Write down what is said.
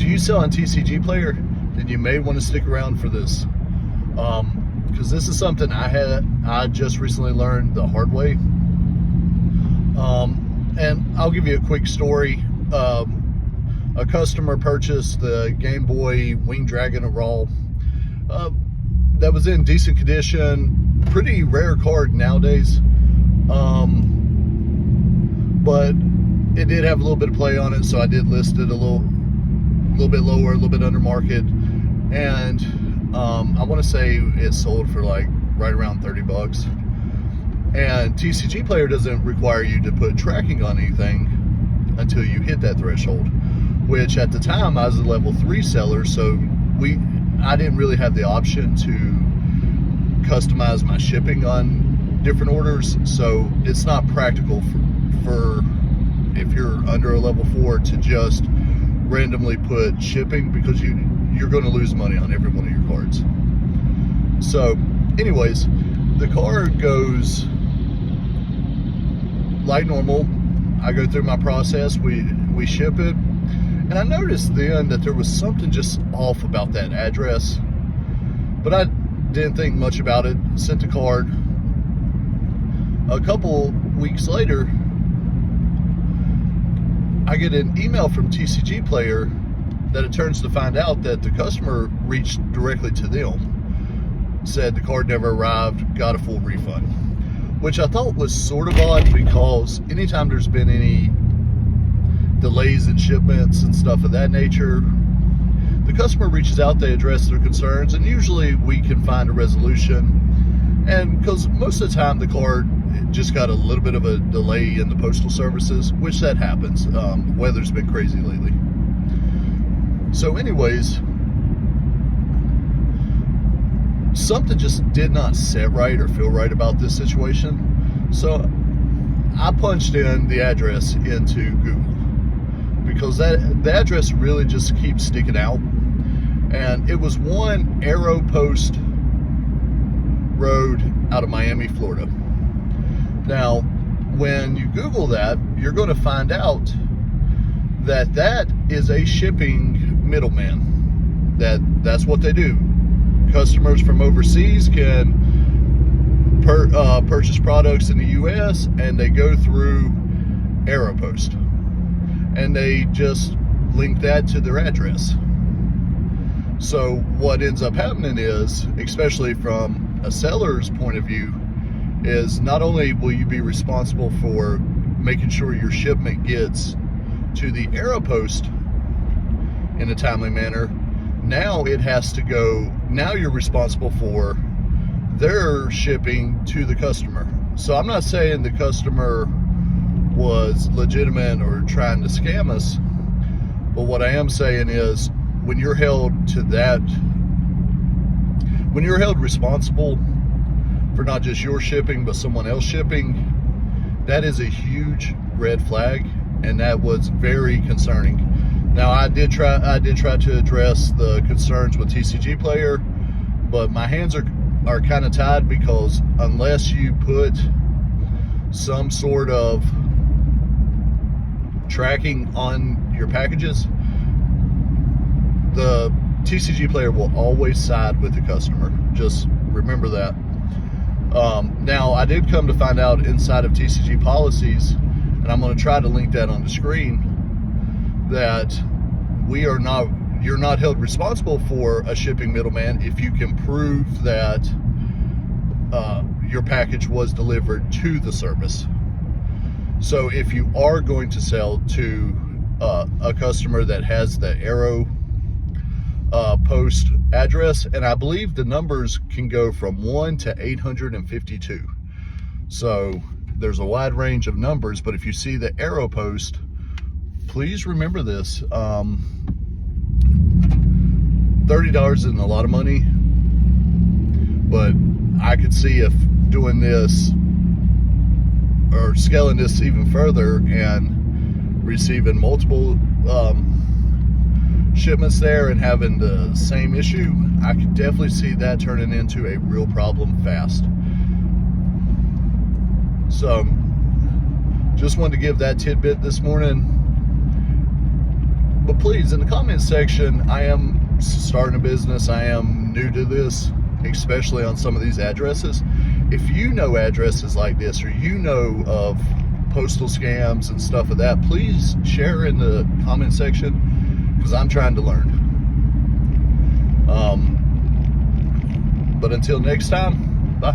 do you sell on TCG Player? Then you may want to stick around for this, because this is something I just recently learned the hard way. And I'll give you a quick story. A customer purchased the Game Boy Wing Dragon Raw that was in decent condition, pretty rare card nowadays, but it did have a little bit of play on it, so I did list it a little bit lower, a little bit under market, and I want to say it sold for like right around $30. And TCG Player doesn't require you to put tracking on anything until you hit that threshold, which at the time I was a level 3 seller, so I didn't really have the option to customize my shipping on different orders, so it's not practical for if you're under a level 4 to just randomly put shipping, because you're going to lose money on every one of your cards. So anyways, the card goes like normal. I go through my process, we ship it, and I noticed then that there was something just off about that address, but I didn't think much about it. Sent the card. A couple weeks later, I get an email from TCG Player that it turns to find out that the customer reached directly to them, said the card never arrived, got a full refund, which I thought was sort of odd, because anytime there's been any delays in shipments and stuff of that nature, the customer reaches out, they address their concerns, and usually we can find a resolution. And because most of the time the card just got a little bit of a delay in the postal services, which that happens. Weather's been crazy lately. So anyways, something just did not set right or feel right about this situation. So I punched in the address into Google, because the address really just keeps sticking out. And it was one Arrow Post Road out of Miami, Florida. Now, when you Google that, you're going to find out that that is a shipping middleman. That's what they do. Customers from overseas can purchase products in the U.S. and they go through AeroPost, and they just link that to their address. So what ends up happening is, especially from a seller's point of view, is not only will you be responsible for making sure your shipment gets to the AeroPost in a timely manner, now it has to go, now you're responsible for their shipping to the customer. So I'm not saying the customer was legitimate or trying to scam us, but what I am saying is, when you're held responsible for not just your shipping but someone else shipping, that is a huge red flag, and that was very concerning. Now I did try to address the concerns with TCG Player, but my hands are kind of tied, because unless you put some sort of tracking on your packages, the TCG Player will always side with the customer. Just remember that. Now, I did come to find out inside of TCG policies, and I'm going to try to link that on the screen, that you're not held responsible for a shipping middleman if you can prove that your package was delivered to the service. So if you are going to sell to a customer that has the Arrow Post address, and I believe the numbers can go from 1 to 852, so there's a wide range of numbers. But if you see the Arrow Post, please remember this. $30 isn't a lot of money, but I could see if doing this or scaling this even further and receiving multiple shipments there and having the same issue, I could definitely see that turning into a real problem fast. So just wanted to give that tidbit this morning. But please, in the comment section, I am starting a business. I am new to this, especially on some of these addresses. If you know addresses like this, or you know of postal scams and stuff of that, please share in the comment section, because I'm trying to learn. But until next time, bye.